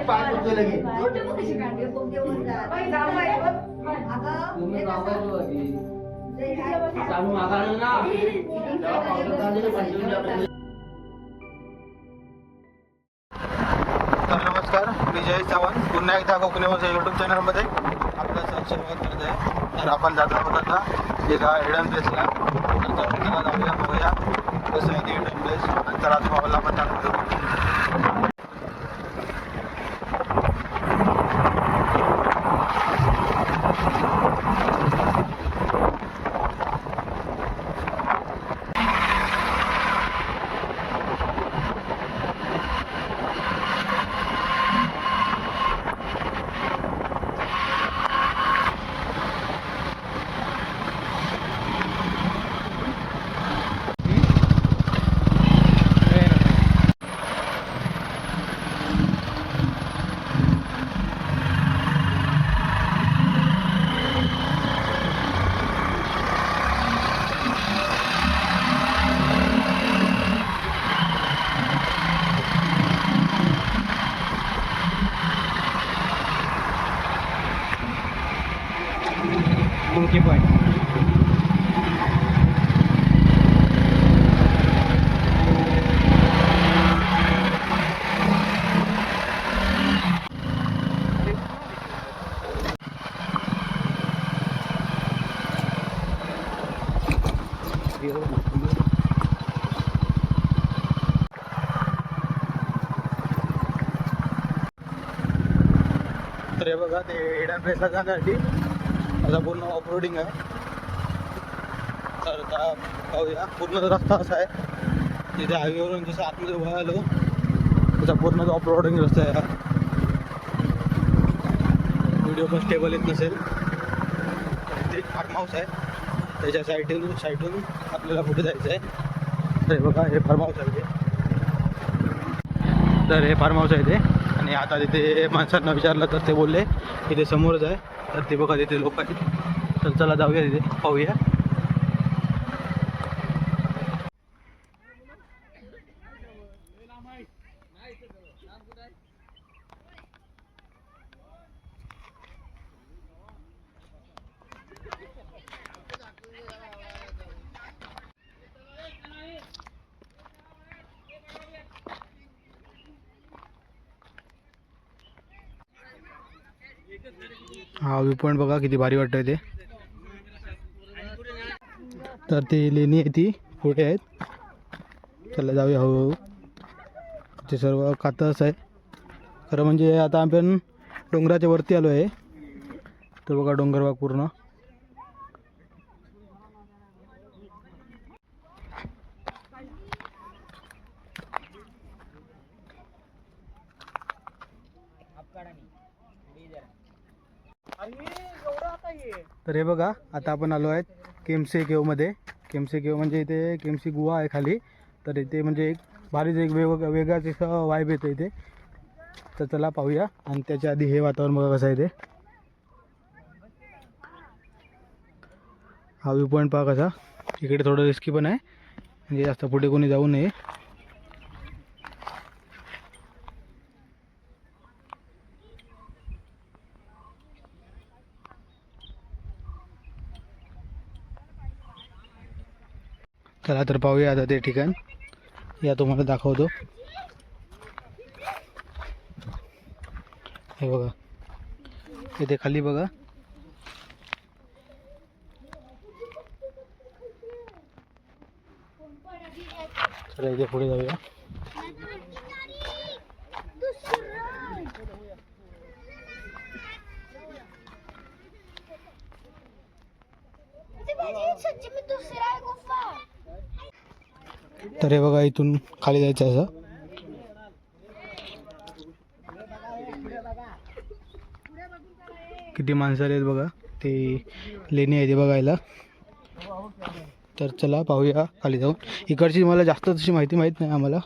पाय पडतोय लगे. तर नमस्कार, मी जय चव्हाण पुन्हा एकदा कोकणी माझ्या यूट्यूब चॅनलमध्ये आपलं स्वागत करत आहे. तर आपण जात आहोत आता एका हिडन प्लेसला. तर चला जाऊया, बघूया कसं आहे ते हिडन प्लेस. आणि चला तुम्हाला पण दाखवतो. पॉइंट तर हे बघा, ते हिडन प्लेसला जाण्यासाठी आता पूर्ण ऑफरोडिंग आहे. तर आता पाहूया, पूर्ण रस्ता असा आहे. तिथे हायवेवरून जसं आतमध्ये उभा आलो त्याचा पूर्ण ऑफरोडिंग रस्ता आहे. व्हिडिओ पण स्टेबल येत नसेल. ते फार्म हाऊस आहे, त्याच्या साईडून आपल्याला पुढे जायचं आहे. तर हे बघा, हे फार्म हाऊस आहे ते. तर हे फार्म हाऊस आहे ते. आणि आता तिथे माणसांना विचारलं तर ते बोलले की ते समोरच आहे. तर ते बघा, तिथे लोक आहेत. तर चला जाऊया, तिथे पाहूया. हा व्ह्यू पॉईंट बघा, किती भारी वाटतंय ते. तर ती लेणी आहे ती पुढे आहेत. चला जाऊया हळूहळू. ते सर्व कातच आहे खरं म्हणजे. आता आपण डोंगराच्या वरती आलो आहे. तर बघा, डोंगर भाग पूर्ण. तर हे बघा, आता आपण आलो आहेत केमसे केवमध्ये. केमसे केव म्हणजे इथे केमसी गुहा आहे खाली. तर इथे म्हणजे एक भारीच एक वेगळाच असं वाईब येतं इथे. तर चला पाहूया. आणि त्याच्या आधी हे वातावरण बघा कसं आहे ते. हा व्ह्यू पॉईंट पहा कसा. इकडे थोडं रिस्की पण आहे, म्हणजे जास्त पुढे कोणी जाऊ नये. चला तर पाहूया आता ते ठिकाण. या तुम्हाला दाखवतो. हे बघा, इथे खाली बघा. चला इथे पुढे जाऊया. तर हे बघा, इथून खाली जायचं असं. किती माणसं आहेत बघा. ते लेणी आहे ते बघायला. तर चला पाहूया खाली जाऊन. इकडची मला जास्त तशी माहिती माहीत नाही आम्हाला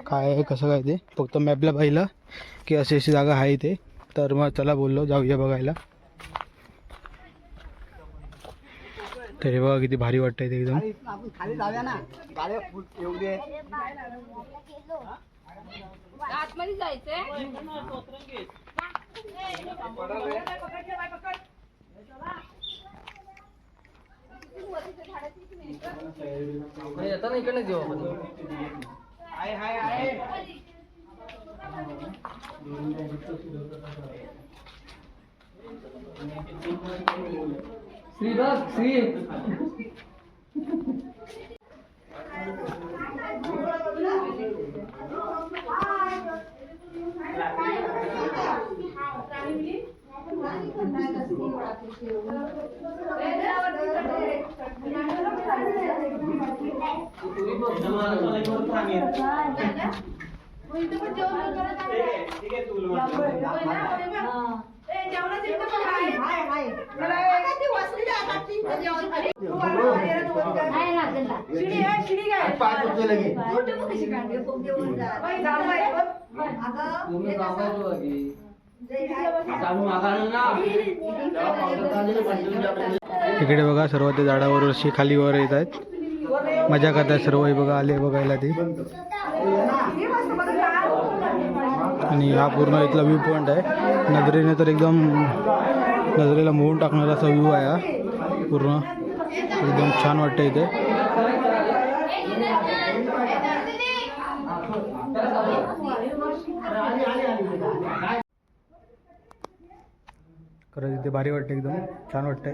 काय आहे कसं काय ते. फक्त मॅपला पाहिलं की अशी अशी जागा आहे इथे. तर मग चला बोललो जाऊया बघायला. तर हे बघा, किती भारी वाटतंय ते एकदम. आतमध्ये जायचंय. येताना इकडे देऊ आपण. श्री बघ श्री. इकडे बघा सर्व ते झाडावर अशी खाली वर येत आहेत, मजा करतात सर्व. हे बघा आले बघायला ते. आणि हा पूर्ण इथला व्ह्यू पॉईंट आहे. नजरेने तर एकदम नजरेला मोहून टाकणारा असा व्ह्यू आहे हा पूर्ण. एकदम छान वाटतं इथे. खरंच इथे भारी वाटतं, एकदम छान वाटतंय.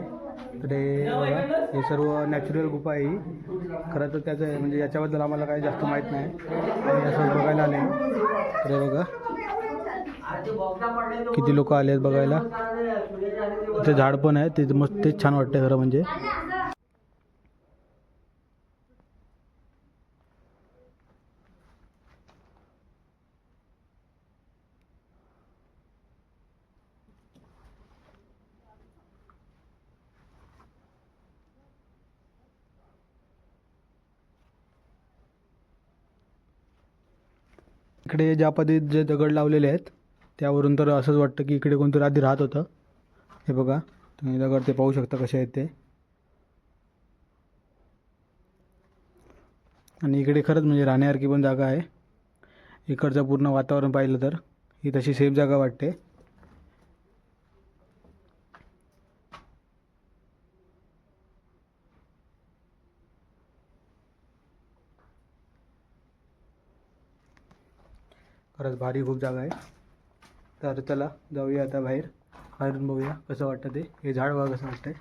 तर हे बघा, हे सर्व नॅचरल गुफा आहे ही. खरं तर त्याचं म्हणजे याच्याबद्दल आम्हाला काही जास्त माहीत नाही आणि असं बघायला आले. तर हे बघा किती लोक आले आहेत बघायला. इथे झाड पण आहे, ते मस्त, तेच छान वाटतंय खरं म्हणजे. इकडे ज्या पद्धतीत जे दगड लावलेले आहेत त्यावरून तर असंच वाटतं की इकडे कोणतरी आधी राहत होतं. हे बघा तुम्ही दगड ते पाहू शकता कसे आहेत ते. आणि इकडे खरंच म्हणजे राहण्यासारखी पण जागा आहे. इकडचं पूर्ण वातावरण पाहिलं तर ही तशी सेफ जागा वाटते. खरंच भारी खूप जागा आहे. तर चला जाऊया आता बाहेर, बाहेरून बघूया कसं वाटतं ते. हे झाड बघा कसं वाटतंय.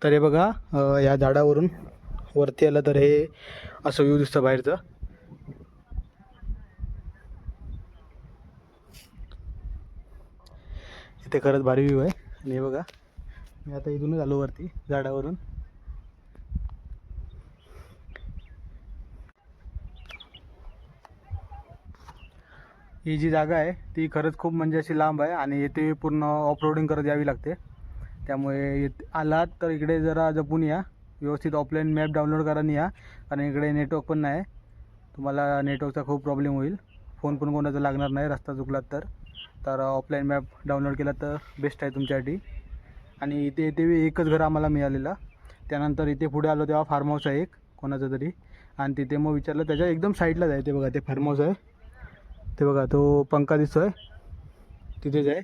तर हे बघा या झाडावरून वरती आलं तर हे असं व्ह्यू दिसतं बाहेरचं. इथे खरंच भारी व्ह्यू आहे. आणि हे बघा मी आता इथूनच आलो वरती झाडावरून. ही जी जागा आहे ती खरंच खूप म्हणजे अशी लांब आहे आणि येथे पूर्ण ऑफरोडिंग करत यावी लागते. त्यामुळे आलात तर इकडे जरा जपून या, व्यवस्थित ऑफलाईन मॅप डाउनलोड करा आणि या, कारण इकडे नेटवर्क पण नाही. तुम्हाला नेटवर्कचा खूप प्रॉब्लेम होईल, फोन पण कोणाचा लागणार नाही रस्ता चुकलात तर ऑफलाईन मॅप डाउनलोड केला तर बेस्ट आहे तुमच्यासाठी. आणि इथे एकच घर आम्हाला मिळालेलं. त्यानंतर इथे पुढे आलो तेव्हा फार्म हाऊस आहे एक कोणाचं तरी, आणि तिथे मग विचारलं त्याच्या एकदम साईडलाच आहे ते बघा, ते फार्म हाऊस आहे. ते बघा तो पंखा दिसतोय तिथेच आहे,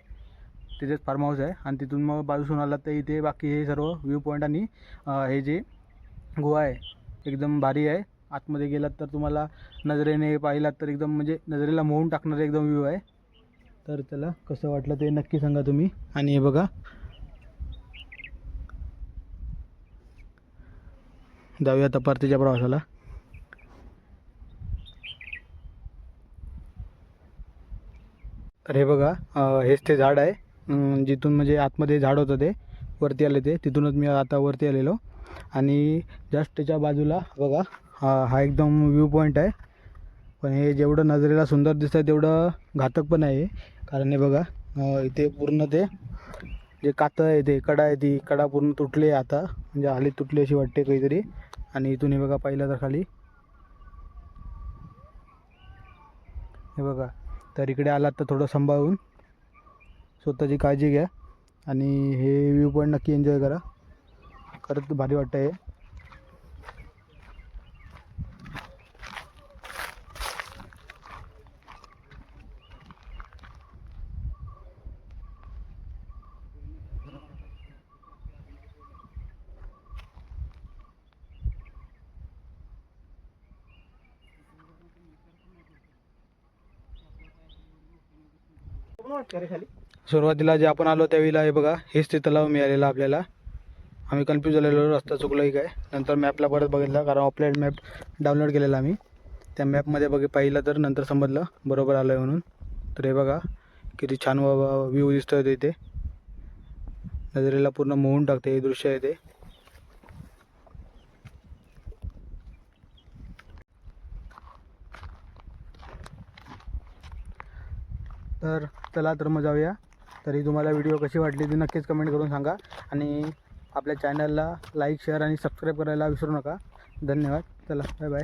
तिथेच फार्म हाऊस आहे. आणि तिथून मग बाजूसून आलात तर इथे बाकी हे सर्व व्ह्यू पॉईंट आणि हे जे गुहा आहे एकदम भारी आहे. आतमध्ये गेलात तर तुम्हाला नजरेने पाहिलात तर एकदम म्हणजे नजरेला मोहून टाकणारे एकदम व्ह्यू आहे. तर चला कसं वाटलं ते नक्की सांगा तुम्ही. आणि हे बघा जाऊया आता परतीच्या प्रवासाला. तर हे बघा हेच ते झाड आहे, जिथून म्हणजे आतमध्ये झाड होतं ते वरती आले ते, तिथूनच मी आता वरती आलेलो. आणि जस्ट त्याच्या बाजूला बघा हा एकदम व्ह्यू पॉईंट आहे. पण हे जेवढं नजरेला सुंदर दिसतं तेवढं घातक पण आहे. कारण हे बघा इथे पूर्ण ते जे कातं आहे ते कडा आहे, ती कडा पूर्ण तुटली आहे आता, म्हणजे हाली तुटली अशी वाटते काहीतरी. आणि इथून हे बघा पाहिलं तर खाली हे बघा. तर इकडे आलात तर थोडं सांभाळून, स्वतःची काळजी घ्या आणि हे व्ह्यू पॉईंट नक्की एन्जॉय करा. खरंच भारी वाटतं हे. सुरुवातीला जे आपण आलो त्यावेळेला हे बघा हेच ते तलाव मिळालेलं आपल्याला. आम्ही कन्फ्यूज झालेलो रस्ता चुकला की काय. नंतर मॅपला परत बघितला कारण ऑफलाईन मॅप डाउनलोड केलेला आम्ही. त्या मॅपमध्ये पाहिलं तर नंतर समजलं बरोबर आलं आहे म्हणून. तर हे बघा किती छान व्ह्यू दिसतोय तिथे. नजरेला पूर्ण मोहून टाकते हे दृश्य आहे ते. तर चला तर मग जाऊया. तरी तुम्हाला व्हिडिओ कशी वाटली ती नक्कीच कमेंट करून सांगा आणि आपल्या चॅनलला लाईक शेअर आणि सबस्क्राईब करायला विसरू नका. धन्यवाद. चला बाय बाय.